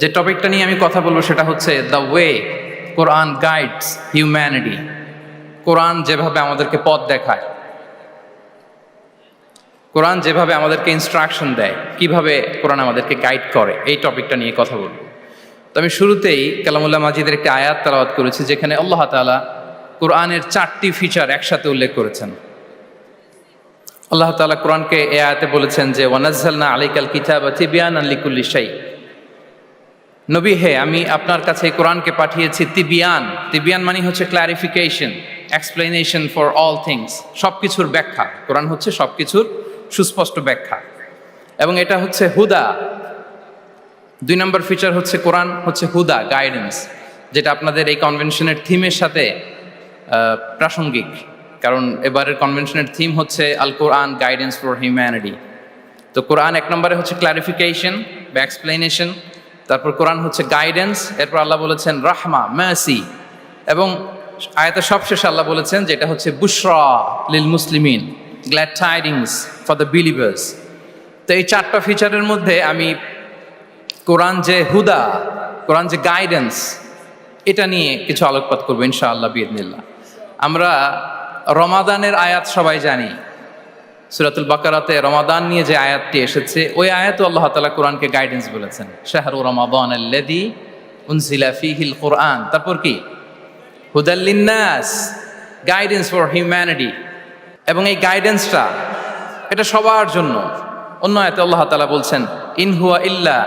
যে টপিকটা নিয়ে আমি কথা বলবো সেটা হচ্ছে the way Quran guides humanity. কোরআন যেভাবে আমাদেরকে পথ দেখায়, কোরআন যেভাবে আমাদেরকে ইনস্ট্রাকশন দেয়, কিভাবে কোরআন আমাদেরকে গাইড করে, এই টপিকটা নিয়ে কথা বলবো। তো আমি শুরুতেই কালামুল্লাহ মাজিদের একটি আয়াত তেলাওয়াত করেছি যেখানে আল্লাহ তাআলা কোরআনের 4টি ফিচার একসাথে উল্লেখ করেছেন। আল্লাহ তাআলা কোরআনকে এই আয়াতে বলেছেন যে ওয়ানাজ্জালনা আলাইকাল কিতাবা তিবয়ানান লিকুল্লি শাই। নবী হে, আমি আপনার কাছে এই কোরআনকে পাঠিয়েছি তিবিয়ান। তিবিয়ান মানে হচ্ছে clarification, explanation for all things, সব কিছুর ব্যাখ্যা। কোরআন হচ্ছে সব কিছুর সুস্পষ্ট ব্যাখ্যা, এবং এটা হচ্ছে হুদা। 2 নম্বর ফিচার হচ্ছে কোরআন হচ্ছে হুদা, গাইডেন্স, যেটা আপনাদের এই কনভেনশনের থিমের সাথে প্রাসঙ্গিক, কারণ এবারের কনভেনশনের থিম হচ্ছে আল কোরআন গাইডেন্স ফর হিউম্যানিটি। তো কোরআন 1 নম্বরে হচ্ছে ক্লারিফিকেশন বা এক্সপ্লেনেশন, তারপর কোরআন হচ্ছে গাইডেন্স, এরপর আল্লাহ বলেছেন রাহমা, মার্সি, এবং আয়াতের সবশেষে আল্লাহ বলেছেন যে এটা হচ্ছে বুশরা লিল মুসলিমিন, glad tidings for the believers. তো এই 4টা ফিচারের মধ্যে আমি কোরআন যে হুদা, কোরআন যে গাইডেন্স, এটা নিয়ে কিছু আলোকপাত করবো ইনশাআল্লাহ বিইذনিল্লাহ। আমরা রমাদানের আয়াত সবাই জানি, সূরাতুল বাকারাতে রমাদান নিয়ে যে আয়াতটি এসেছে ওই আয়াতও আল্লাহ তাআলা কোরআনকে গাইডেন্স বলেছেন, শাহরু রমাদানাল্লাযী উনজিলা ফীহিল কুরআন। তারপর কি? হুদাল লিন্নাস, গাইডেন্স ফর হিউম্যানিটি। এবং এই গাইডেন্সটা এটা সবার জন্য। অন্য আয়াতে আল্লাহ তাআলা বলছেন ইন হুয়া ইল্লা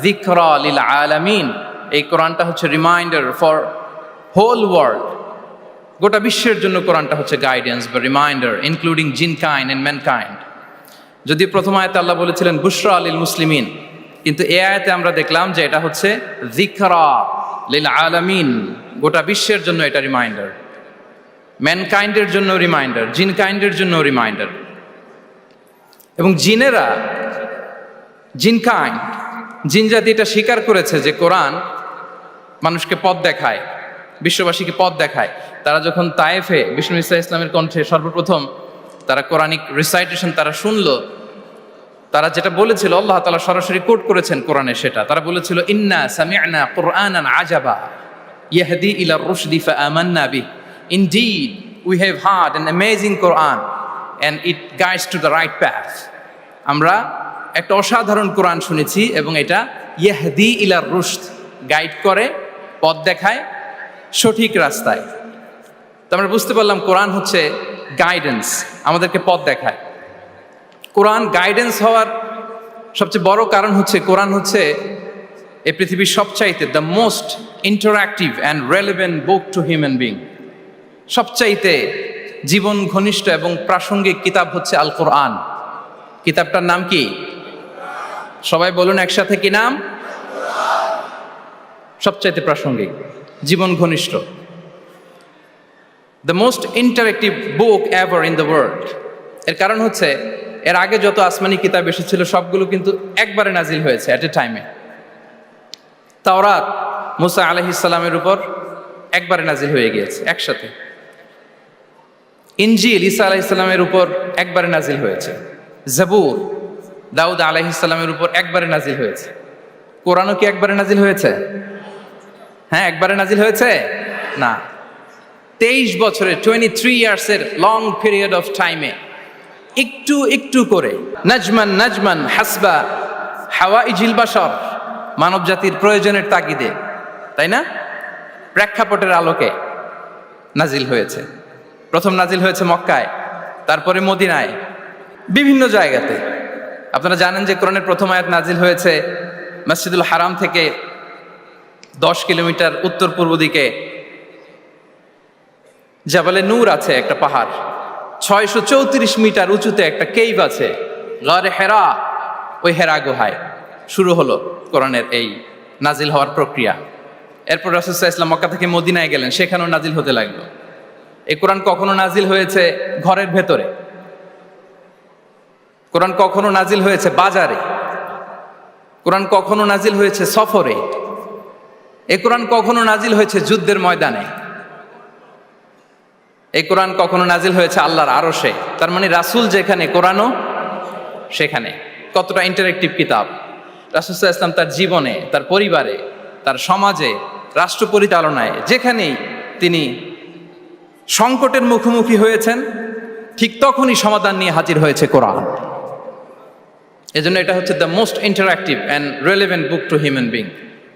যিকরা লিল আলামিন। এই কোরআনটা হচ্ছে রিমাইন্ডার ফর হোল ওয়ার্ল্ড, গোটা বিশ্বের জন্য কোরআনটা হচ্ছে গাইডেন্স বা reminder, including jinnkind and mankind. যদি প্রথম আয়াতে আল্লাহ বলেছিলেন বুশরা লিল মুসলিমিন, কিন্তু এই আয়াতে আমরা দেখলাম যে এটা হচ্ছে যিকরা লিল আলামিন, গোটা বিশ্বের জন্য এটা রিমাইন্ডার, ম্যানকাইন্ডের জন্য রিমাইন্ডার, জিনকাইন্ডের জন্য রিমাইন্ডার। এবং জিনেরা, জিনকাইন্ড, জিন জাতি এটা স্বীকার করেছে যে কোরআন মানুষকে পথ দেখায়, বিশ্ববাসীকে পথ দেখায়। তারা যখন তায়েফে বিষ্ণু ঈসা ইসলামের কণ্ঠে সর্বপ্রথম তারা কোরআনিক রিসাইটেশন তারা শুনলো, তারা যেটা বলেছিল আল্লাহ তাআলা সরাসরি কোট করেছেন কোরআনে, সেটা তারা বলেছিল ইন্না সামি'না কুরআনান আজাবা ইয়াহদি ইলা রুশদি ফাআমান্না বিহি, indeed we have heard an amazing Quran and it guides to the right path. আমরা একটা অসাধারণ কোরআন শুনেছি এবং এটা ইয়াহদি ইলা রুশদ, গাইড করে, পথ দেখায় সঠিক রাস্তায়। তো আমরা বুঝতে পারলাম কোরআন হচ্ছে গাইডেন্স, আমাদেরকে পথ দেখায়। কোরআন গাইডেন্স হওয়ার সবচেয়ে বড় কারণ হচ্ছে কোরআন হচ্ছে এই পৃথিবীর সবচাইতে the most interactive and relevant book to human being. সবচাইতে জীবন ঘনিষ্ঠ এবং প্রাসঙ্গিক কিতাব হচ্ছে আল কোরআন। কিতাবটার নাম কি? সবাই বলুন একসাথে, কি নাম? সবচাইতে প্রাসঙ্গিক, জীবন ঘনিষ্ঠ, the most interactive book ever in the world. এর কারণ হচ্ছে এর আগে যত আসমানি কিতাব এসেছিল সবগুলো কিন্তু একবারে নাজিল হয়েছে অ্যাট এ টাইমে। তাওরাত মুসা আলাইহিস সালামের উপর একবারে নাজিল হয়ে গিয়েছে একসাথে। ইনজিল ঈসা আলাইহিস সালামের উপর একবারে নাজিল হয়েছে। জাবুর দাউদ আলাইহিস সালামের উপর একবারে নাজিল হয়েছে। কোরআনও কি একবারে নাজিল হয়েছে? হ্যাঁ, একবারে নাজিল হয়েছে না, 23 বছরের 23 ইয়ার্সের লং পিরিয়ড অফ টাইমে একটু একটু করে নাজমান নাজমান হাসবা হাওয়াইজিল বাশার, মানব জাতির প্রয়োজনের তাগিদে, তাই না, প্রেক্ষাপটের আলোকে নাজিল হয়েছে। প্রথম নাজিল হয়েছে মক্কায়, তারপরে মদিনায়, বিভিন্ন জায়গাতে। আপনারা জানেন যে কোরআনের প্রথম আয়াত নাজিল হয়েছে মসজিদুল হারাম থেকে 10 কিলোমিটার উত্তর পূর্ব দিকে জাবালে নূর আছে, একটা পাহাড়, 634 মিটার উঁচুতে একটা কেইভ আছে, গারে হেরা। ওই হেরা গুহায় শুরু হলো কোরআনের এই নাজিল হওয়ার প্রক্রিয়া। এরপর রাসূল সাল্লাল্লাহু আলাইহি ওয়াসাল্লাম মক্কা থেকে মদিনায় গেলেন, সেখানেও নাজিল হতে লাগলো। এই কোরআন কখনো নাজিল হয়েছে ঘরের ভেতরে, কোরআন কখনো নাজিল হয়েছে বাজারে, কোরআন কখনো নাজিল হয়েছে সফরে, এই কোরআন কখনো নাজিল হয়েছে যুদ্ধের ময়দানে, এই কোরআন কখনো নাজিল হয়েছে আল্লাহর আরশে। তার মানে রাসূল যেখানে কোরআনও সেখানে। কতটা ইন্টারেক্টিভ কিতাব! রাসূল সাল্লাল্লাহু আলাইহি ওয়াসাল্লাম তার জীবনে, তার পরিবারে, তার সমাজে, রাষ্ট্র পরিচালনায় যেখানেই তিনি সংকটের মুখোমুখি হয়েছেন, ঠিক তখনই সমাধান নিয়ে হাজির হয়েছে কোরআন। এজন্য এটা হচ্ছে the most interactive and relevant book to human being,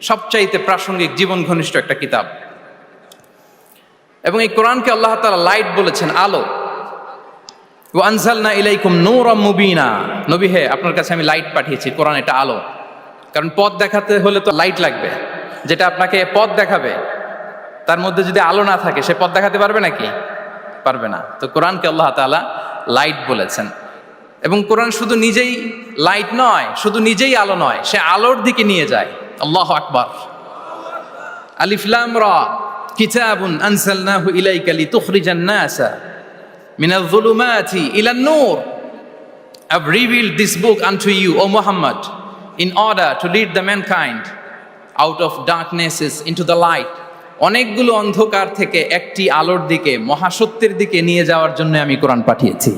সবচাইতে প্রাসঙ্গিক, জীবন ঘনিষ্ঠ একটা কিতাব। এবং এই কোরআনকে আল্লাহ তাআলা লাইট বলেছেন, আলো। ওয়া আনজালনা ইলাইকুম নূরাম মুবিনা, নবী হে, আপনার কাছে আমি লাইট পাঠিয়েছি। কোরআন এটা আলো, কারণ পথ দেখাতে হলে তো লাইট লাগবে। যেটা আপনাকে পথ দেখাবে তার মধ্যে যদি আলো না থাকে, সে পথ দেখাতে পারবে নাকি? পারবে না। তো কোরআনকে আল্লাহ তাআলা লাইট বলেছেন। এবং কোরআন শুধু নিজেই লাইট নয়, শুধু নিজেই আলো নয়, সে আলোর দিকে নিয়ে যায়। আল্লাহু আকবার। আলিফ লাম রা, কিতাবুন আনজালনাহু ইলাইকা লিতুখরিজান নাসা মিনাল যুলুমাতি ইলান নূর। I've revealed this book unto you, O Muhammad, in order to lead the mankind out of darknesses into the light. অনেকগুলো অন্ধকার থেকে একটি আলোর দিকে, মহাসত্যের দিকে নিয়ে যাওয়ার জন্য আমি কোরআন পাঠিয়েছি।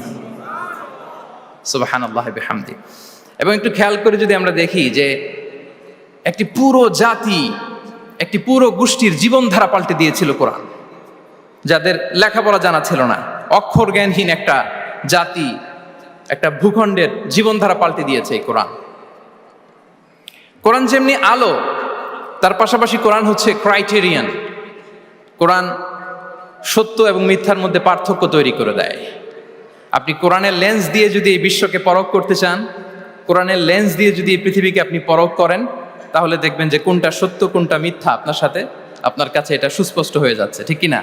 সুবহানাল্লাহ বিহামদি। এবং একটু খেয়াল করে যদি আমরা দেখি যে একটি পুরো জাতি, একটি পুরো গোষ্ঠীর জীবনধারা পাল্টে দিয়েছিল কোরআন, যাদের লেখাপড়া জানা ছিল না, অক্ষর জ্ঞানহীন একটা জাতি, একটা ভূখণ্ডের জীবনধারা পাল্টে দিয়েছে এই কোরআন। কোরআন যেমনি আলো, তার পাশাপাশি কোরআন হচ্ছে ক্রাইটেরিয়ান। কোরআন সত্য এবং মিথ্যার মধ্যে পার্থক্য তৈরি করে দেয়। আপনি কোরআনের লেন্স দিয়ে যদি এই বিশ্বকে পরখ করতে চান, কোরআনের লেন্স দিয়ে যদি এই পৃথিবীকে আপনি পরখ করেন, তাহলে দেখবেন যে কোনটা সত্য কোনটা মিথ্যা আপনার সাথে, আপনার কাছে এটা সুস্পষ্ট হয়ে যাচ্ছে, ঠিক কি না?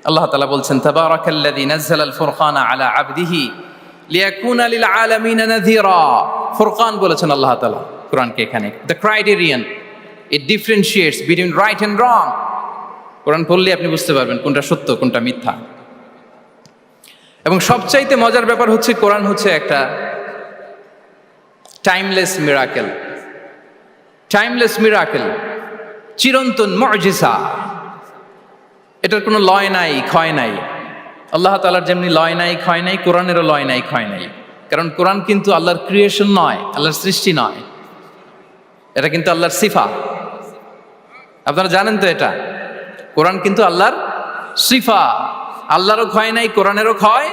আল্লাহ তাআলা বলছেন, তাবারাকাল্লাযী নাযালাল ফুরকানা আলা আবদিহি লিয়াকুনা লিল আলামিনা নাযীরা। ফুরকান বলেছেন আল্লাহ তাআলা কোরআনকে এখানে। The criterion, it differentiates between right and wrong. কোরআন পড়লে আপনি বুঝতে পারবেন কোনটা সত্য কোনটা মিথ্যা। এবং সবচাইতে মজার ব্যাপার হচ্ছে কোরআন হচ্ছে একটা টাইমলেস মিরাকেল। টাইমলেস মিরাকেল, চিরন্তন মুজিজা। এটার কোনো লয় নাই, ক্ষয় নাই। আল্লাহ তাআলার যেমনি লয় নাই, ক্ষয় নাই, কোরআনেরও লয় নাই, ক্ষয় নাই। কারণ কোরআন কিন্তু আল্লাহর ক্রিয়েশন নয়, আল্লাহর সৃষ্টি নয়, এটা কিন্তু আল্লাহর সিফা। আপনারা জানেন তো এটা, কোরআন কিন্তু আল্লাহর সিফা। আল্লাহরও ক্ষয় নাই, কোরআনেরও ক্ষয়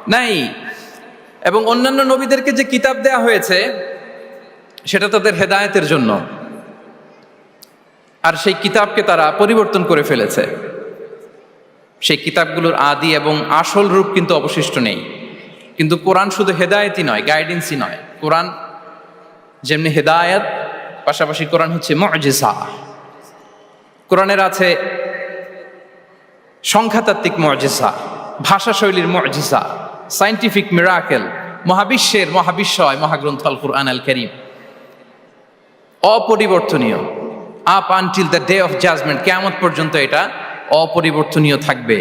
নাই। এবং অন্যান্য নবীদেরকে যে কিতাব দেয়া হয়েছে সেটা তাদের হেদায়েতের জন্য, আর সেই কিতাবকে তারা পরিবর্তন করে ফেলেছে। সেই কিতাবগুলোর আদি এবং আসল রূপ কিন্তু অবশিষ্ট নেই। কিন্তু কোরআন শুধু হেদায়েতই নয়, গাইডেন্সই নয়। কোরআন যেমনি হেদায়েত, পাশাপাশি কোরআন হচ্ছে মুজিজা। কোরআনের আছে সংখ্যাতাত্ত্বিক মুজিজা, ভাষা শৈলীর মুজিজা, সায়েন্টিফিক মিরাকেল, মহাবিশ্বের মহাবিশ্বয় মহাগ্রন্থ আল কুরআন আল কারীম অপরিবর্তনীয়। Up until the day of judgement, কিয়ামত পর্যন্ত এটা অপরিবর্তনীয় থাকবে।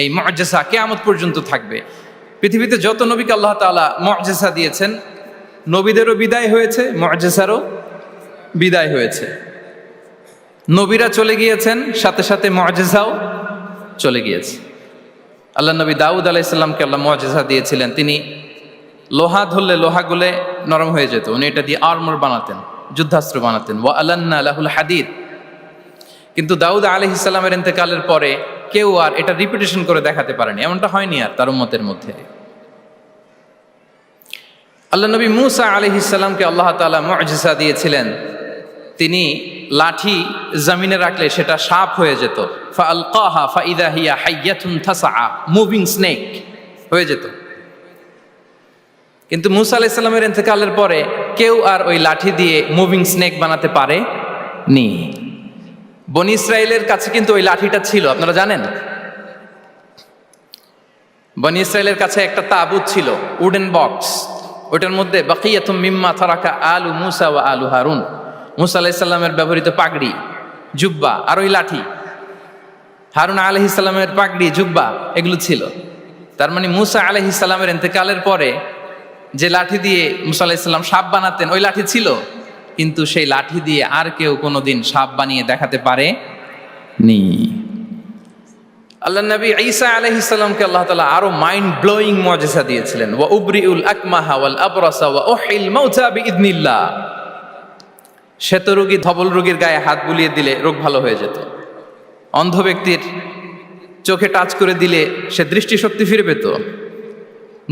এই মুজিজা কিয়ামত পর্যন্ত থাকবে। পৃথিবীতে যত নবীকে আল্লাহ তাআলা মুজিজা দিয়েছেন, নবীদেরও বিদায় হয়েছে, মুজিজারও বিদায় হয়েছে। নবীরা চলে গিয়েছেন, সাথে সাথে মুজিজাও চলে গিয়েছে। আল্লাহ নবী দাউদ আলাইহিস সালামকে আল্লাহ মুজিজা দিয়েছিলেন। তিনি লোহা ধরলে লোহা গলে নরম হয়ে যেত, উনি এটা দিয়ে আর্মর বানাতেন, যুদ্ধাস্ত্র বানাতেন। ওয়া আলান্না লাহুল হাদিদ। কিন্তু দাউদ আলাইহিস সালামের ইন্তেকালের পরে কেউ আর এটা রিপিটেশন করে দেখাতে পারেনি, এমনটা হয়নি আর তার উম্মতের মধ্যে। আল্লাহ নবী মূসা আলাইহিস সালামকে আল্লাহ তাআলা মুজিজা দিয়েছিলেন। তিনি লাঠি জমিনে রাখলে সেটা সাপ হয়ে যেত। ফাআলকাহা ফাইদা হিয়া হাইয়াতুন তাসআ, মুভিং স্নেক হয়ে যেত। কিন্তু মূসা আলাইহিস সালামের ইন্তেকালের পরে কেউ আর ওই লাঠি দিয়ে মুভিং স্নেক বানাতে পারে নি। বনি ইসরাইলের কাছে কিন্তু ওই লাঠিটা ছিল, আপনারা জানেন। বনি ইসরাইলের কাছে একটা তাবুত ছিল, উডেন বক্স, ওটার মধ্যে বাকিয়াতুম মিম্মা তারাকা আলু মূসা ওয়া আলু হারুন, মূসা আলাইহিস সালামের ব্যবহৃত পাগড়ি, জুব্বা, আর ওই লাঠি, হারুন আলাইহিস সালামের পাগড়ি, জুব্বা, এগুলো ছিল। তার মানে মূসা আলাইহিস সালামের ইন্তেকালের পরে যে লাঠি দিয়ে মূসা আলাইহিস সালাম সাপ বানাতেন, ওই লাঠি ছিল, কিন্তু সেই লাঠি দিয়ে আর কেউ কোনোদিন সাপ বানিয়ে দেখাতে পারে নি। আল্লাহ নবী ঈসা আলাইহিস সালামকে আল্লাহ তাআলা আরো মাইন্ড ব্লোয়িং মুজিজা দিয়েছিলেন। ওয়া উবরিউল আকমাহা ওয়াল আবরাসা ওয়া উহিল মাউতা বিইذনিল্লাহ। শ্বেত রোগী ধবল রোগীর গায়ে হাত বুলিয়ে দিলে রোগ ভালো হয়ে যেত। অন্ধ ব্যক্তির চোখে টাচ করে দিলে সে দৃষ্টিশক্তি ফিরে পেত।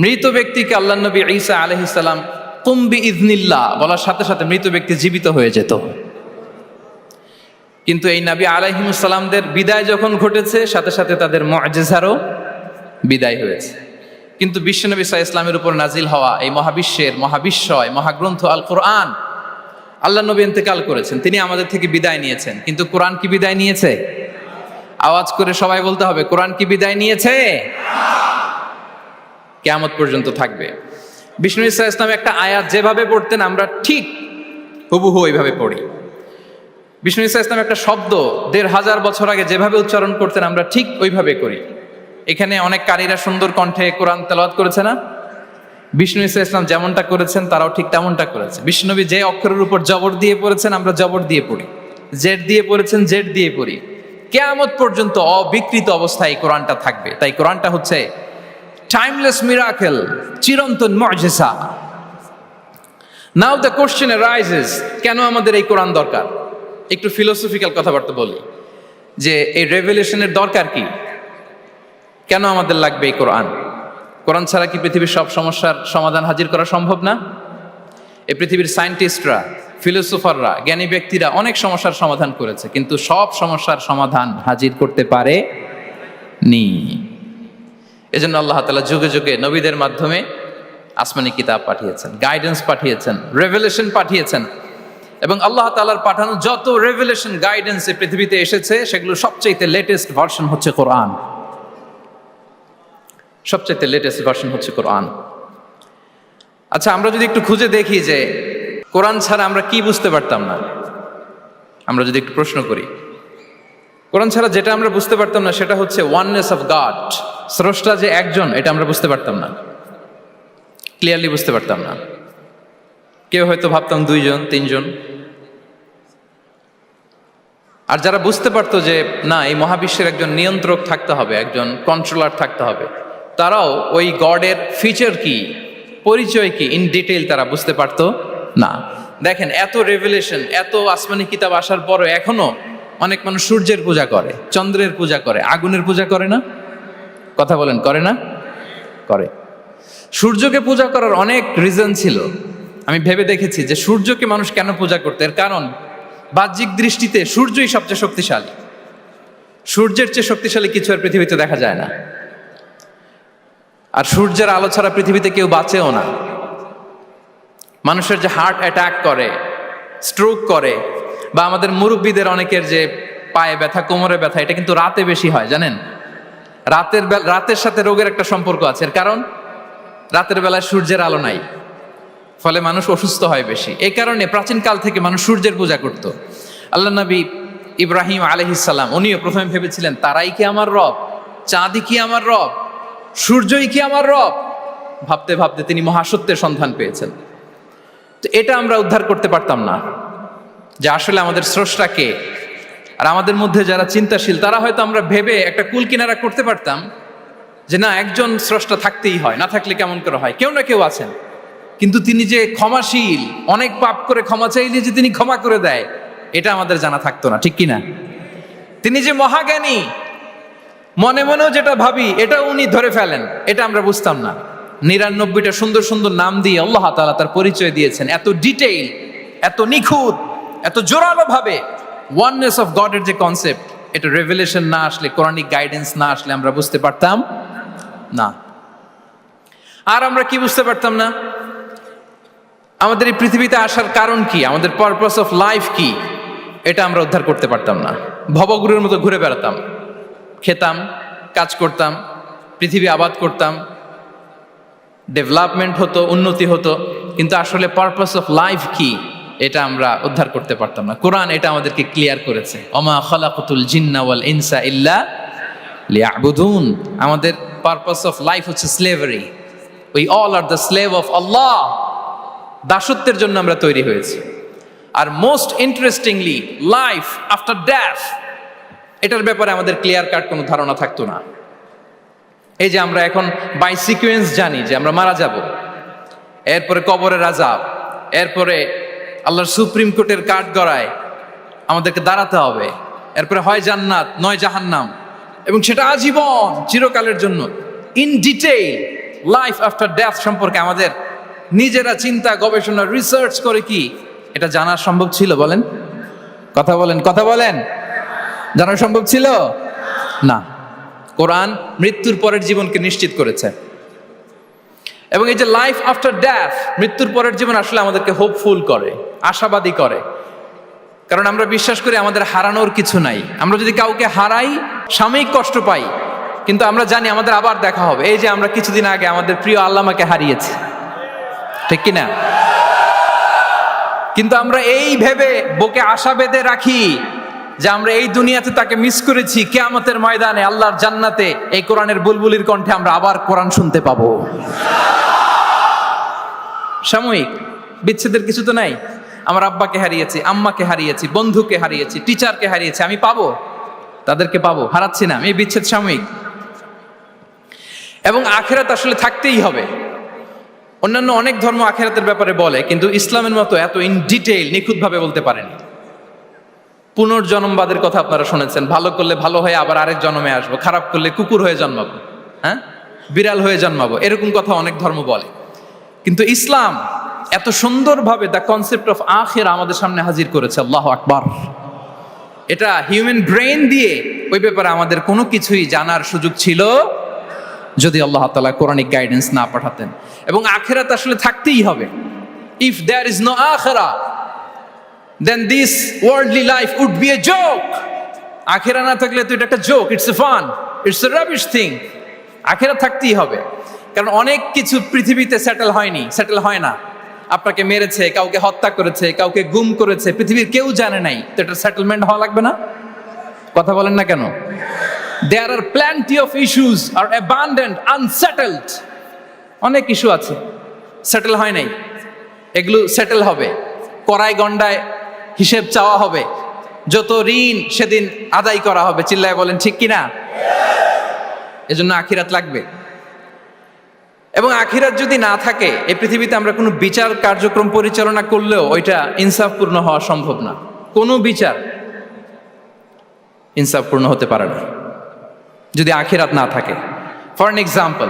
মৃত ব্যক্তিকে আল্লাহ নবী ঈসা আলাইহিস সালাম কুম বিইذনিল্লাহ বলার সাথে সাথে মৃত ব্যক্তি জীবিত হয়ে যেত। কিন্তু এই নবী আলাইহিমুস সালামদের বিদায় যখন ঘটেছে, সাথে সাথে তাদের মুআজিজারও বিদায় হয়েছে। কিন্তু বিশ্বনবী সাল্লাল্লাহু আলাইহি ওয়াসাল্লামের উপর নাজিল হওয়া এই মহাবিশ্বের মহাবিশ্বয় মহাগ্রন্থ আল কোরআন, আল্লাহ নবী ইন্তেকাল করেছেন, তিনি আমাদের থেকে বিদায় নিয়েছেন। কিন্তু কোরআন কি বিদায় নিয়েছে? আওয়াজ করে সবাই বলতে হবে, কোরআন কি বিদায় নিয়েছে? কিয়ামত পর্যন্ত থাকবে। বিষ্ণু ইসা ইসলাম একটা আয়াত যেভাবে পড়তেন আমরা ঠিক হুবহু ওইভাবে পড়ি। বিষ্ণু ইসা ইসলাম একটা শব্দ ১৫০০ বছর আগে যেভাবে উচ্চারণ করতেন আমরা ঠিক ওইভাবে করি। এখানে অনেক কারীরা সুন্দর কণ্ঠে কোরআন তেলাওয়াত করেছে না? বিষ্ণু ইসা ইসলাম যেমনটা করেছেন তারাও ঠিক তেমনটা করেছে। বিষ্ণুনবী যে অক্ষরের উপর জবর দিয়ে পড়েছেন আমরা জবর দিয়ে পড়ি, জেড দিয়ে পড়েছেন জেড দিয়ে পড়ি। কিয়ামত পর্যন্ত অবিকৃত অবস্থায় এই কোরআনটা থাকবে। তাই কোরআনটা হচ্ছে টাইমলেস মিরাকেল, চিরন্তন মুআজিজা। নাও দ্য কোশ্চেন অ্যারাইজেস, কেন আমাদের এই কোরআন দরকার? একটু ফিলোসফিক্যাল কথাবার্তা বলি যে এই রেভেলেশনের দরকার কি, কেন আমাদের লাগবে এই কোরআন? কোরআন ছাড়া কি পৃথিবীর সব সমস্যার সমাধান হাজির করা সম্ভব না? এই পৃথিবীর সায়েন্টিস্টরা, ফিলোসোফাররা, জ্ঞানী ব্যক্তিরা অনেক সমস্যার সমাধান করেছে, কিন্তু সব সমস্যার সমাধান হাজির করতে পারে নি। এজন্য আল্লাহ তাআলা যুগে যুগে নবীদের মাধ্যমে আসমানি কিতাব পাঠিয়েছেন, গাইডেন্স পাঠিয়েছেন, রেভেলেশন পাঠিয়েছেন। এবং আল্লাহ তাআলার পাঠানো যত রেভেলেশন গাইডেন্স এই পৃথিবীতে এসেছে সেগুলো সবচেয়ে লেটেস্ট ভার্সন হচ্ছে কোরআন। সবচেয়ে লেটেস্ট ভার্সন হচ্ছে কোরআন। আচ্ছা, আমরা যদি একটু খুঁজে দেখি যে কোরআন ছাড়া আমরা কি বুঝতে পারতাম না, আমরা যদি একটু প্রশ্ন করি, কোরআন ছাড়া যেটা আমরা বুঝতে পারতাম না সেটা হচ্ছে ওয়াননেস অফ গড, স্রষ্টা যে একজন, এটা আমরা বুঝতে পারতাম না, ক্লিয়ারলি বুঝতে পারতাম না। কেউ হয়তো ভাবতাম দুইজন তিনজন। আর যারা বুঝতে পারতো যে না, এই মহাবিশ্বের একজন নিয়ন্ত্রক থাকতে হবে, একজন কন্ট্রোলার থাকতে হবে, তারাও ওই গডের ফিচার কি, পরিচয় কি, ইন ডিটেইল তারা বুঝতে পারতো না। দেখেন, এত রেভেলেশন, এত আসমানি কিতাব আসার পরও এখনো অনেক মানুষ সূর্যের পূজা করে, চন্দ্রের পূজা করে, আগুনের পূজা করে না? কথা বলেন, করে না? করে। সূর্যকে পূজা করার অনেক রিজন ছিল। আমি ভেবে দেখেছি যে সূর্যকে মানুষ কেন পূজা করতে, এর কারণ বাহ্যিক দৃষ্টিতে সূর্যই সবচেয়ে শক্তিশালী। সূর্যের চেয়ে শক্তিশালী কিছু আর পৃথিবীতে দেখা যায় না। আর সূর্যের আলো ছাড়া পৃথিবীতে কেউ বাঁচেও না। মানুষের যে হার্ট অ্যাটাক করে, স্ট্রোক করে, বা আমাদের মুরব্বীদের অনেকের যে পায়ে ব্যথা, কোমরে ব্যথা, এটা কিন্তু রাতে বেশি হয়, জানেন? রাতের সাথে রোগের একটা সম্পর্ক আছে। এর কারণ রাতের বেলায় সূর্যের আলো নাই, ফলে মানুষ অসুস্থ হয় বেশি। এই কারণে প্রাচীনকাল থেকে মানুষ সূর্যের পূজা করত। আল্লাহ নবী ইব্রাহিম আলাইহিস সালাম, উনিও প্রথমে ভেবেছিলেন তারাই কি আমার রব, চাঁদই কি আমার রব, সূর্যই কি আমার রব। ভাবতে ভাবতে তিনি মহাসত্যের সন্ধান পেয়েছেন। তো এটা আমরা উদ্ধার করতে পারতাম না যে আসলে আমাদের স্রষ্টা কে। আর আমাদের মধ্যে যারা চিন্তাশীল তারা হয়তো আমরা ভেবে একটা কুল কিনারা করতে পারতাম যে না, একজন স্রষ্টা থাকতেই হয়, না থাকলে কেমন করে হয়, কেউ না কেউ আছেন। কিন্তু তিনি যে ক্ষমাশীল, অনেক পাপ করে ক্ষমা চাইলে যে তিনি ক্ষমা করে দেয়, এটা আমাদের জানা থাকতো না, ঠিক কিনা? তিনি যে মহাজ্ঞানী, মনে মনেও যেটা ভাবি এটা উনি ধরে ফেলেন, এটা আমরা বুঝতাম না। ৯৯টা সুন্দর সুন্দর নাম দিয়ে আল্লাহ তাআলা তার পরিচয় দিয়েছেন, এত ডিটেইল, এত নিখুঁত, এত জোরালো ভাবে। ওয়াননেস অফ গডের যে কনসেপ্ট, এটা রেভেলেশন না আসলে, কোরআনিক গাইডেন্স না আসলে আমরা বুঝতে পারতাম না। আর আমরা কি বুঝতে পারতাম না? আমাদের এই পৃথিবীতে আসার কারণ কি, আমাদের পারপাস অফ লাইফ কি, এটা আমরা উদ্ধার করতে পারতাম না। ভবঘুরের মতো ঘুরে বেড়াতাম, খেতাম, কাজ করতাম, পৃথিবী আবাদ করতাম, ডেভেলপমেন্ট হতো, উন্নতি হতো, কিন্তু আসলে পারপাস অফ লাইফ কি এটা আমরা উদ্ধার করতে পারতাম না। কোরআন এটা আমাদেরকে ক্লিয়ার করেছে, ওমা খালাকাতুল জিন্না ওয়াল ইনসা ইল্লা লিয়াবুদুন। আমাদের পারপাস অফ লাইফ হচ্ছে slavery. We all are the slave of Allah. দাসত্বের জন্য আমরা তৈরি হয়েছি। আর most interestingly, life after death, এটার ব্যাপারে আমাদের ক্লিয়ার কাট কোনো ধারণা থাকতো না। এই যে আমরা এখন বাই সিকুয়েন্স জানি যে আমরা মারা যাব, এরপরে কবরের আযাব, এরপরে আল্লাহর সুপ্রিম কোর্টের কাঠ গড়ায় আমাদেরকে দাঁড়াতে হবে। এরপরে হয় জান্নাত নয় জাহান্নাম, এবং সেটা আজীবন চিরকালের জন্য। In detail life after death সম্পর্কে আমাদের নিজেরা চিন্তা গবেষণা রিসার্চ করে কি এটা জানা সম্ভব ছিল? বলেন, কথা বলেন, কথা বলেন। জানা সম্ভব ছিল না। কোরআন মৃত্যুর পরের জীবনকে নিশ্চিত করেছে, এবং এই যে লাইফ আফটার ডেথ, মৃত্যুর পরের জীবন আসলে আমাদেরকে হোপফুল করে, আশাবাদী করে। কারণ আমরা বিশ্বাস করি আমাদের হারানোর কিছু নাই। আমরা যদি কাউকে হারাই সাময়িক কষ্ট পাই, কিন্তু আমরা জানি আমাদের আবার দেখা হবে। এই যে আমরা কিছুদিন আগে আমাদের প্রিয় আল্লামাকে হারিয়েছি, ঠিক কিনা? কিন্তু আমরা এই ভেবে বুকে আশা বেঁধে রাখি যে আমরা এই দুনিয়াতে তাকে মিস করেছি, কিয়ামতের ময়দানে আল্লাহর জান্নাতে এই কোরআনের বুলবুলির কণ্ঠে আমরা আবার কোরআন শুনতে পাবো। সাময়িক বিচ্ছেদের কিছু তো নাই। আমার আব্বাকে হারিয়েছি, আম্মাকে হারিয়েছি, বন্ধুকে হারিয়েছি, টিচারকে হারিয়েছি, আমি পাবো, তাদেরকে পাবো, হারাচ্ছি না। এই বিচ্ছেদ সাময়িক। এবং আখিরাত আসলে থাকতেই হবে। অন্যান্য অনেক ধর্ম আখিরাতের ব্যাপারে বলে, কিন্তু ইসলামের মতো এত ইন ডিটেইল নিখুঁতভাবে বলতে পারেনি। পুনর্জন্মবাদের কথা আপনারা শুনেছেন, ভালো করলে ভালো হয়ে আবার আরেক জন্মে আসবো, খারাপ করলে কুকুর হয়ে জন্মাবো, হ্যাঁ, বিড়াল হয়ে জন্মাবো, এরকম কথা অনেক ধর্ম বলে। কিন্তু ইসলাম এত সুন্দরভাবে দ্য কনসেপ্ট অফ আখিরা আমাদের সামনে হাজির করেছে। আল্লাহু আকবার। এটা হিউম্যান ব্রেইন দিয়ে ওই ব্যাপারে আমাদের কোনো কিছুই জানার সুযোগ ছিল যদি আল্লাহ তাআলা কোরআনিক গাইডেন্স না পাঠাতেন। এবং আখিরাত আসলে থাকতেই হবে। ইফ দেয়ার ইজ নো আখিরা, then this worldly life would be a joke. আখিরা না থাকলে তো এটা একটা joke, it's a fun, it's a rubbish thing. আখিরা থাকতেই হবে, কারণ অনেক কিছু পৃথিবীতে সেটেল হয়নি, সেটেল হয় না। আপনাকে মেরেছে, কাউকে হত্যা করেছে, কাউকে গুম করেছে, পৃথিবীর কেউ জানে নাই, তো এটা সেটেলমেন্ট হওয়া লাগবে না? কথা বলেন না কেন? There are plenty of issues are abandoned, unsettled. অনেক ইস্যু আছে, সেটেল হয় নাই, এগুলো সেটেল হবে। কড়াই গন্ডায় হিসেব চাওয়া হবে, যত ঋণ সেদিন আদায় করা হবে। চিল্লায় বলেন ঠিক কিনা? এজন্য আখিরাত লাগবে। এবং আখিরাত যদি না থাকে, এই পৃথিবীতে আমরা কোনো বিচার কার্যক্রম পরিচালনা করলেও ওইটা ইনসাফপূর্ণ হওয়া সম্ভব না। কোনো বিচার ইনসাফপূর্ণ হতে পারে না যদি আখিরাত না থাকে। ফর এন এক্সাম্পল,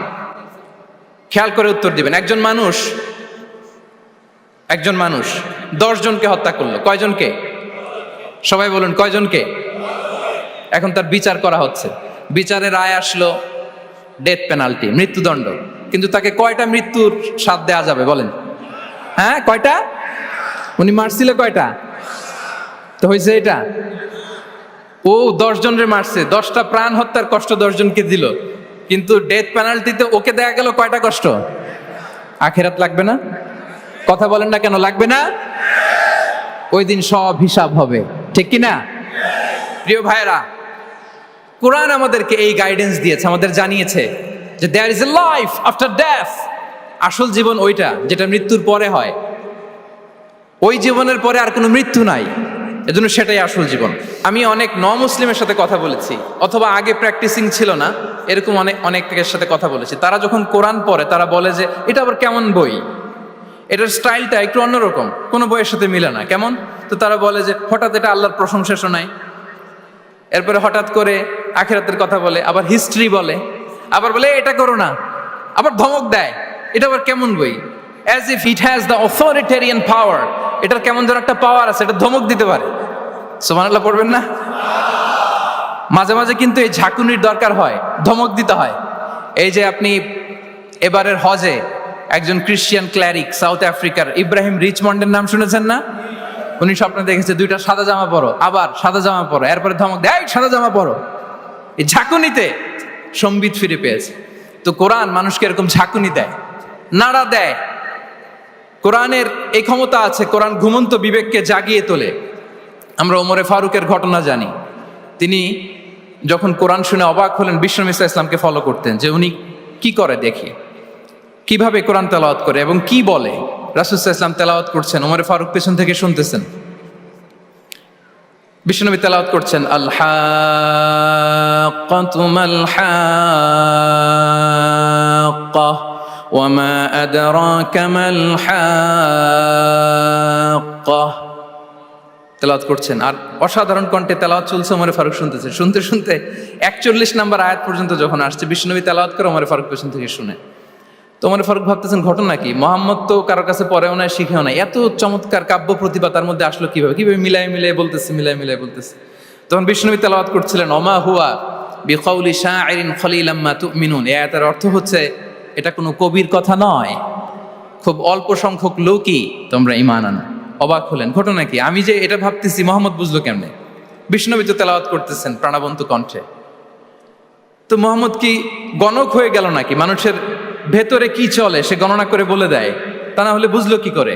খেয়াল করে উত্তর দিবেন। একজন মানুষ 10 জনকে হত্যা করলো। কয়জনকে? সবাই বলুন, কয়জনকে? এখন তার বিচার করা হচ্ছে, বিচারের রায় আসলো ডেথ পেনাল্টি, মৃত্যুদণ্ড। কিন্তু তাকে কয়টা মৃত্যুর স্বাদ দেওয়া যাবে বলেন? হ্যাঁ, কয়টা? উনি মারছিল কয়টা? তো হয়েছে এটা, ও 10 জনের মারছে, 10টা প্রাণ হত্যার কষ্ট 10 জনকে দিল, কিন্তু ডেথ পেনাল্টিতে ওকে দেয়া গেল কয়টা কষ্ট? আখিরাত লাগবে না? কথা বলেন না কেন? লাগবে না? ওই দিন সব হিসাব হবে, ঠিক কি না? প্রিয় ভাইরা, কোরআন আমাদেরকে এই গাইডেন্স দিয়েছে, আমাদের জানিয়েছে যে there is a life after death. আসল জীবন ওইটা যেটা মৃত্যুর পরে হয়। ওই জীবনের পরে আর কোনো মৃত্যু নাই, এজন্য সেটাই আসল জীবন। আমি অনেক মুসলিমের সাথে কথা বলেছি, অথবা আগে প্র্যাকটিসিং ছিল না এরকম অনেকের সাথে কথা বলেছি। তারা যখন কোরআন পড়ে তারা বলে যে এটা আবার কেমন বই, এটার স্টাইলটা একটু অন্যরকম, কোনো বইয়ের সাথে মিলে না। কেমন? তো তারা বলে যে হঠাৎ এটা আল্লাহর প্রশংসা শোনায়, এরপরে হঠাৎ করে আখিরাতের কথা বলে, আবার হিস্ট্রি বলে, আবার বলে এটা করো না, আবার ধমক দেয়। এটা আবার কেমন বই? As if it has the authoritarian পাওয়ার। এটার কেমন যেন একটা পাওয়ার আছে, এটা ধমক দিতে পারে। সুবহানাল্লাহ পড়বেন না? মাঝে মাঝে কিন্তু এই ঝাঁকুনির দরকার হয়, ধমক দিতে হয়। এই যে আপনি এবারের হজে একজন ক্রিশ্চিয়ান ক্ল্যারিক সাউথ আফ্রিকার ইব্রাহিম রিচমন্ডের নাম শুনেছেন না? উনি স্বপ্নে দেখেছে 2টা সাদা জামা পরো, আবার সাদা জামা পরো, এরপরে ধমক দেয় সাদা জামা পরো। এই ঝাঁকুনিতে সম্বিত ফিরে পেয়েছে। তো কোরআন মানুষকে এরকম ঝাঁকুনি দেয়, নাড়া দেয়। কোরআনের এই ক্ষমতা আছে, কোরআন ঘুমন্ত বিবেককে জাগিয়ে তোলে। আমরা ওমরে ফারুকের ঘটনা জানি। তিনি যখন কোরআন শুনে অবাক হলেন, বিশ্বনবী সাল্লাল্লাহু আলাইহি ওয়াসাল্লামকে ফলো করতেন যে উনি কি করে, দেখি কিভাবে কোরআন তেলাওয়াত করে এবং কি বলে। রাসূল সাল্লাল্লাহু আলাইহি ওয়াসাল্লাম তেলাওয়াত করছেন, ওমরে ফারুক পেছন থেকে শুনতেছেন। বিশ্বনবী তেলাওয়াত করছেন, আল হাক্কাতু মাল হাক্কাহ ওয়া মা আদরাকা মাল হাক্কাহ তেলাওয়াত করছেন, আর অসাধারণ কণ্ঠে তেলাওয়াত চলছে, ওমর ফারুক শুনতেছে। শুনতে শুনতে 41 নম্বর আয়াত পর্যন্ত যখন আসছে, বিশ্বনবী তেলাওয়াত করে ওমর ফারুক পেছন থেকে শুনে। তো ওমর ফারুক ভাবতেছেন ঘটনা কি, মোহাম্মদ তো কারোর কাছে পড়েও নাই, শিখেও নাই, এত চমৎকার কাব্য প্রতিভা তার মধ্যে আসলো কিভাবে, কিভাবে মিলাই মিলাই বলতেছে। তখন বিশ্বনবী তেলাওয়াত করছিলেন, ওমা হুয়া বিকাউলি শাইরিন খলিলাম মা তুমিনুন। এই আয়াতের অর্থ হচ্ছে এটা কোনো কবির কথা নয়, খুব অল্প সংখ্যক লোকই তোমরা ঈমান আনো। অবাক হলেন, ঘটনা কি, আমি যে এটা ভাবতেছি মোহাম্মদ বুঝলো কেমনে? বিষ্ণুবী তো তেলাওয়াত করতেছেন প্রাণবন্ত কণ্ঠে। তো মোহাম্মদ কি গণক হয়ে গেল নাকি? মানুষের ভেতরে কি চলে সে গণনা করে বলে দেয়, তা না হলে বুঝলো কি করে?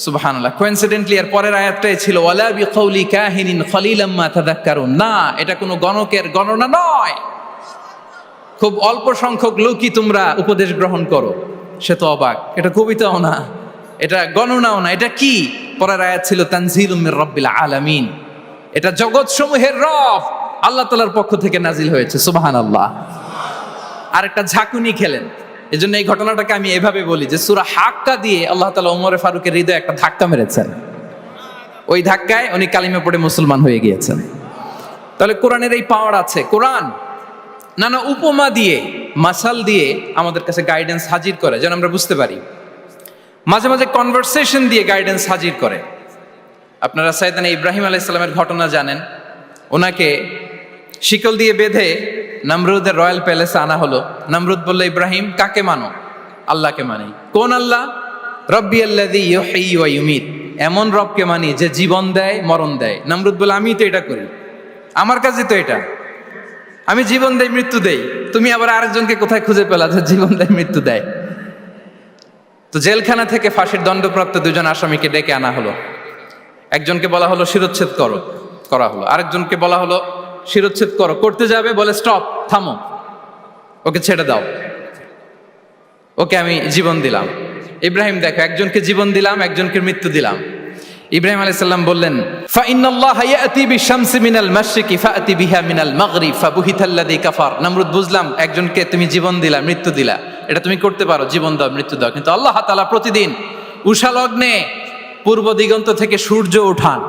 সুবহানাল্লাহ। কোইন্সিডেন্টলি এর পরের আয়াতটাই ছিল ওয়ালা বিকাউলি কাহিনিন খলিলাম মা তাযাক্কারুন। না, এটা কোনো গণকের গণনা নয়, খুব অল্প সংখ্যক লোকই তোমরা উপদেশ গ্রহণ করো। সে তো অবাক, এটা কবিতাও না, এটা গণনাও না, এটা কি? পরের আয়াত ছিল তানজিলুম মির রাব্বিল আলামিন, এটা জগৎ সমূহের রব আল্লাহ তাআলার পক্ষ থেকে নাজিল হয়েছে। সুবহানাল্লাহ। আর একটা ঝাঁকুনি খেলেন। এজন্য এই ঘটনাটাকে আমি এভাবে বলি যে সূরা হাক্কা দিয়ে আল্লাহ তাআলা ওমর ফারুকের হৃদয়ে একটা ধাক্কা মেরেছেন। ওই ধাক্কায় উনি কালিমা পড়ে মুসলমান হয়ে গিয়েছেন। তাহলে কোরআনের এই পাওয়ার আছে। কোরআন নানা উপমা দিয়ে, মাসাল দিয়ে আমাদের কাছে গাইডেন্স হাজির করে যেন আমরা বুঝতে পারি। মাঝে মাঝে কনভারসেশন দিয়ে গাইডেন্স হাজির করে। আপনারা সাইয়েদনা ইব্রাহিম আলাইহিস সালামের ঘটনা জানেন। ওনাকে শিকল দিয়ে বেঁধে নমরুদের রয়্যাল প্যালেসে আনা হলো। নমরুদ বলল, ইব্রাহিম কাকে মানো? আল্লাহকে মানি। কোন আল্লাহ? রব্বি আল্লাযী ইউহয়ী ওয়া ইউমীত, এমন রবকে মানি যে জীবন দেয় মরণ দেয়। নমরুদ বলে, আমি তো এটা করি, আমার কাছে তো এটা, আমি জীবন দেই মৃত্যু দেই, তুমি আবার আরেকজনকে কোথায় খুঁজে পেলা যে জীবন দেয় মৃত্যু দেয়? তো জেলখানা থেকে ফাঁসির দণ্ডপ্রাপ্ত দুজন আসামিকে ডেকে আনা হলো। একজনকে বলা হলো শিরোচ্ছেদ করা হলো, আরেকজনকে বলা হলো শিরোচ্ছেদ করতে যাবে, বলে স্টপ, থামো, ওকে ছেড়ে দাও, ওকে আমি জীবন দিলাম। ইব্রাহিম দেখো, একজনকে জীবন দিলাম, একজনকে মৃত্যু দিলাম। ইব্রাহিম আলাইহিস সালাম বললেন, ফাইন্নাল্লাহা ইয়াতি বিশ-শামসি মিনাল মাশরিকি ফাআতি বিহা মিনাল মাগরিব ফাবুহিতাল্লাযী কাফার। নমরুদ, বুঝলাম একজনকে তুমি জীবন দিলা, মৃত্যু দিলা, এটা তুমি করতে পারো, জীবন দাও মৃত্যু দাও, কিন্তু আল্লাহ তাআলা প্রতিদিন উষা লগ্নে পূর্ব দিগন্ত থেকে সূর্য ওঠান,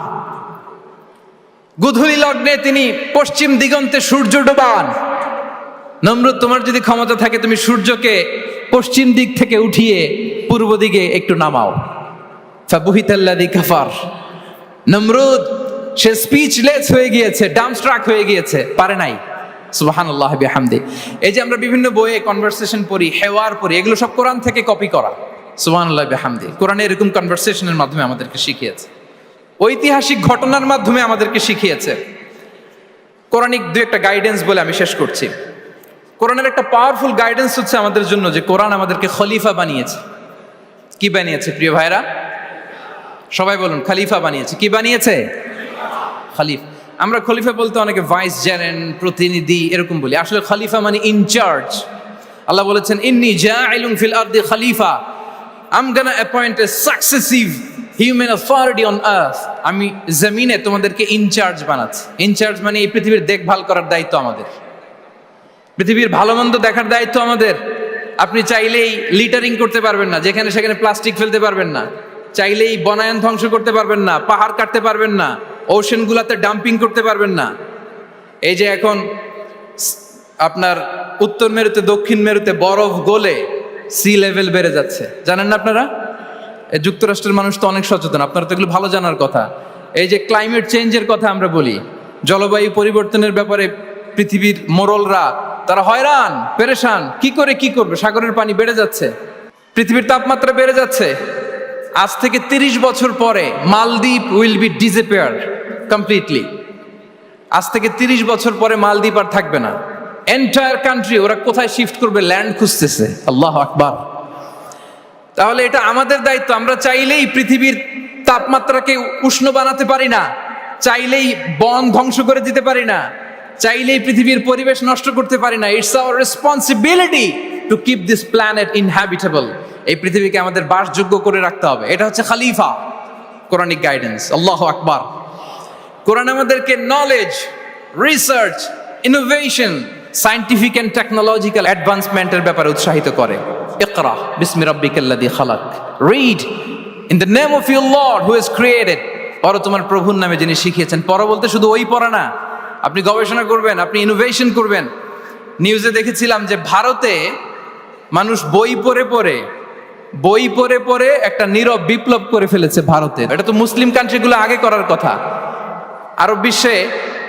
গোধূলি লগ্নে তিনি পশ্চিম দিগন্তে সূর্য ডোবান। নমরুদ, তোমার যদি ক্ষমতা থাকে তুমি সূর্যকে পশ্চিম দিক থেকে উঠিয়ে পূর্ব দিকে একটু নামাও। ফাবুহিতাল্লাযী কাফার। নমরুদ সে স্পিচলেস হয়ে গিয়েছে, ডামস্ট্রাক হয়ে গিয়েছে, পারে নাই। সুবহানাল্লাহ বিহামদি। এই যে আমরা বিভিন্ন বইয়ে কনভারসেশন পড়ি, হেওয়ার পড়ি, এগুলো সব কোরআন থেকে কপি করা। সুবহানাল্লাহ বিহামদি। কোরআনে এরকম কনভারসেশনের মাধ্যমে আমাদেরকে শিখিয়েছে, ঐতিহাসিক ঘটনার মাধ্যমে আমাদেরকে শিখিয়েছে। কোরআনিক দু একটা গাইডেন্স বলে আমি শেষ করছি। কোরআনের একটা পাওয়ারফুল গাইডেন্স হচ্ছে আমাদের জন্য যে কোরআন আমাদেরকে খলিফা বানিয়েছে। কি বানিয়েছে প্রিয় ভাইরা? সবাই বলুন, খলিফা বানিয়েছে। কি বানিয়েছে? খলিফা। আমরা খলিফা বলতে অনেকে ভাইস জেনারেল, প্রতিনিধি এরকম বলি, আসলে খলিফা মানে ইনচার্জ। আল্লাহ বলেছেন, ইন্নী জাইলুন ফিল আরদি খলিফা, I am gonna appoint a successive human authority on earth. আমি জমিনে তোমাদেরকে ইনচার্জ বানাচ্ছি। ইনচার্জ মানে এই পৃথিবীর দেখভাল করার দায়িত্ব আমাদের, পৃথিবীর ভালো মন্দ দেখার দায়িত্ব আমাদের। আপনি চাইলেই লিটারিং করতে পারবেন না, যেখানে সেখানে প্লাস্টিক ফেলতে পারবেন না, চাইলেই বনায়ন ধ্বংস করতে পারবেন না, পাহাড় কাটতে পারবেন না, ওশেন গুলাতে ডাম্পিং করতে পারবেন না। এই যে এখন আপনার উত্তর মেরুতে দক্ষিণ মেরুতে বরফ গলে সি লেভেল বেড়ে যাচ্ছে, জানেন না আপনারা? যুক্তরাষ্ট্রের মানুষ তো অনেক সচেতন, আপনারা তো এগুলো ভালো জানার কথা। এই যে ক্লাইমেট চেঞ্জের কথা আমরা বলি, জলবায়ু পরিবর্তনের ব্যাপারে পৃথিবীর মোড়লরা তারা হয়রান পেরেশান, কি করবে? সাগরের পানি বেড়ে যাচ্ছে, পৃথিবীর তাপমাত্রা বেড়ে যাচ্ছে। আজ থেকে 30 বছর পরে মালদ্বীপ উইল বি ডিসঅ্যাপিয়ার কমপ্লিটলি। আজ থেকে 30 বছর পরে মালদ্বীপ আর থাকবে না। এন্টায়ার কান্ট্রি ওরা কোথায় শিফট করবে, ল্যান্ড খুঁজতেছে। আল্লাহু আকবার। তাহলে এটা আমাদের দায়িত্ব। আমরা চাইলেই পৃথিবীর তাপমাত্রাকে উষ্ণ বানাতে পারি না, চাইলেই বন ধ্বংস করে দিতে পারি না, চাইলেই পৃথিবীর পরিবেশ নষ্ট করতে পারি না। It's our responsibility to keep this planet inhabitable. এই পৃথিবীকে আমাদের বাসযোগ্য করে রাখতে হবে। এটা হচ্ছে খলিফা, কোরআনিক গাইডেন্স। আল্লাহু আকবার। কোরআন আমাদেরকে knowledge, research, innovation, scientific and technological অ্যাডভান্সমেন্টের ব্যাপারে উৎসাহিত করে। ইকরা বিসমি রাব্বিকাল্লাযী খালাক। Read in the name of your lord who has created, পড়ো তোমার প্রভুর নামে যিনি শিখিয়েছেন। পড়ো বলতে শুধু ওই পড়া না, আপনি গবেষণা করবেন, আপনি ইনোভেশন করবেন। নিউজে দেখেছিলাম যে ভারতে মানুষ বই পড়ে পড়ে একটা নীরব বিপ্লব করে ফেলেছে ভারতে। এটা তো মুসলিম কান্ট্রিগুলো আগে করার কথা। আরব বিশ্বে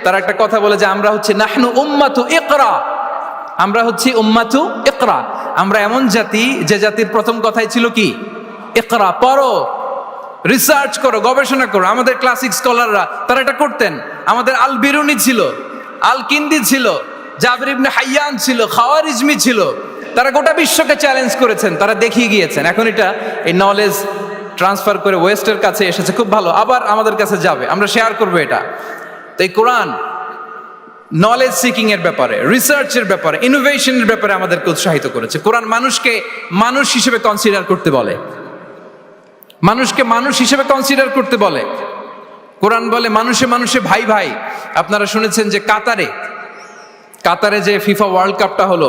তারা একটা কথা বলে যে আমরা হচ্ছে নাহনু উম্মাতু ইকরা, আমরা হচ্ছি উম্মাতু ইকরা। আমরা এমন জাতি যে জাতির প্রথম কথাই ছিল কি? ইকরা, পড়ো, রিসার্চ করো, গবেষণা করো। আমাদের ক্লাসিক স্কলাররা তারা এটা করতেন। আমাদের আল বিরুনি ছিল, আল কিন্দি ছিল, জাবির ইবনে হাইয়ান ছিল, খাওয়ারিজমি ছিল। তারা গোটা বিশ্বকে চ্যালেঞ্জ করেছেন, তারা দেখিয়ে গিয়েছেন। এখন এটা এই নলেজ ট্রান্সফার করে ওয়েস্টের কাছে এসেছে, খুব ভালো, আবার আমাদের কাছে যাবে, আমরা শেয়ার করবো এটা। তো এই কোরআন নলেজ সিকিং এর ব্যাপারে, রিসার্চের ব্যাপারে, ইনোভেশনের ব্যাপারে আমাদেরকে উৎসাহিত করেছে। কোরআন মানুষকে মানুষ হিসেবে কনসিডার করতে বলে, মানুষকে মানুষ হিসেবে কনসিডার করতে বলে। কোরআন বলে মানুষে মানুষে ভাই ভাই। আপনারা শুনেছেন যে কাতারে যে ফিফা ওয়ার্ল্ড কাপটা হলো,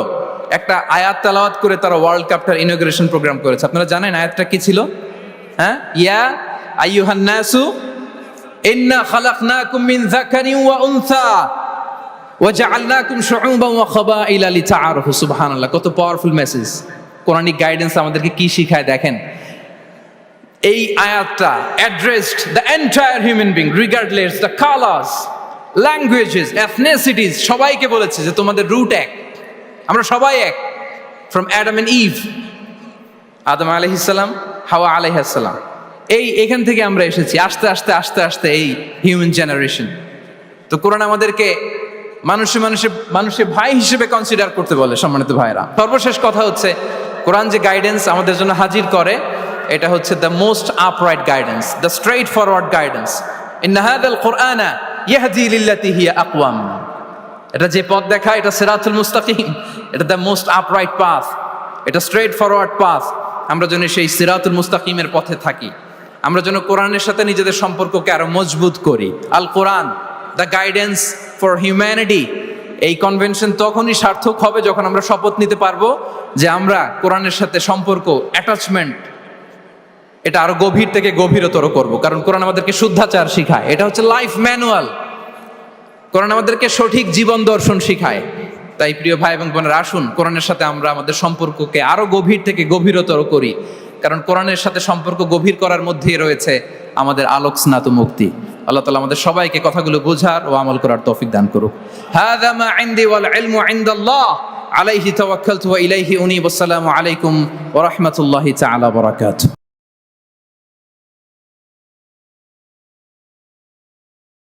একটা আয়াত তেলাওয়াত করে তারা ওয়ার্ল্ড কাপটার ইনগ্রেশন প্রোগ্রাম করেছে। আপনারা জানেন আয়াতটা কি ছিল? হ্যাঁ, ইয়া আইয়ুহান নাসু ইন্না খালাকনাকুম মিন যাকারিন ওয়া উনসা ওয়া জাআলনাকুম শুউবান ওয়া ক্বাবাইলা লিতাআরাফু। সুবহানাল্লাহ, কত পাওয়ারফুল মেসেজ। কোরআনিক গাইডেন্স আমাদেরকে কি শিখায় দেখেন। এই আয়াতটা addressed the entire human being regardless the colours, languages, এথনিসিটিস, সবাইকে বলেছে যে তোমাদের রুট এক, আমরা সবাই এক। ফ্রম অ্যাডাম এন্ড ইভ, আদম আলাইহিস সালাম, হাওয়া আলাইহিস সালাম, এখান থেকে আমরা এসেছি। আস্তে আস্তে আস্তে আস্তে এই হিউম্যান জেনারেশন। তো কোরআন আমাদেরকে মানুষে ভাই হিসেবে কনসিডার করতে বলে। সম্মানিত ভাইরা, সর্বশেষ কথা হচ্ছে কোরআন যে গাইডেন্স আমাদের জন্য হাজির করে, এটা হচ্ছে the most upright guidance, the straightforward guidance. ইন্না হাযাল কুরআনা ইয়াহদি লিল্লাতি হিয়া আকওয়াম। এটা যে পথ দেখায়, এটা সিরাতুল মুস্তাকিম, এটা দ্য মোস্ট আপরাইট পাথ, এটা স্ট্রেইট ফরওয়ার্ড পাথ। আমরা যেন সেই সিরাতুল মুস্তাকিমের পথে থাকি, আমরা যেন কোরআনের সাথে নিজেদের সম্পর্ককে আরো মজবুত করি। আল কোরআন দ্য গাইডেন্স ফর হিউম্যানিটি। এই কনভেনশন তখনই সার্থক হবে যখন আমরা শপথ নিতে পারবো যে আমরা কোরআনের সাথে সম্পর্ক, অ্যাটাচমেন্ট, এটা আরো গভীর থেকে গভীরতর করব। কারণ কোরআন আমাদেরকে শুদ্ধাচার শিখায়, এটা হচ্ছে লাইফ ম্যানুয়াল। কোরআন আমাদেরকে সঠিক জীবন দর্শন শিখায়। তাই প্রিয় ভাই এবং বোনেরা, আসুন কোরআনের সাথে আমরা আমাদের সম্পর্ককে আরো গভীর থেকে গভীরতর করি। কারণ কোরআনের সাথে সম্পর্ক গভীর করার মধ্যেই রয়েছে আমাদের আলোক স্নাত মুক্তি। আল্লাহ তাআলা আমাদের সবাইকে কথাগুলো বোঝার ও আমল করার তৌফিক দান করুক। হাযা মা ইনদি ওয়াল ইলমু ইনদাল্লাহ আলাইহি তাওয়াক্কালতু ওয়া ইলাইহি উনীব। আসসালামু আলাইকুম ওয়া রাহমাতুল্লাহি তাআলা ওয়া বারাকাতুহু।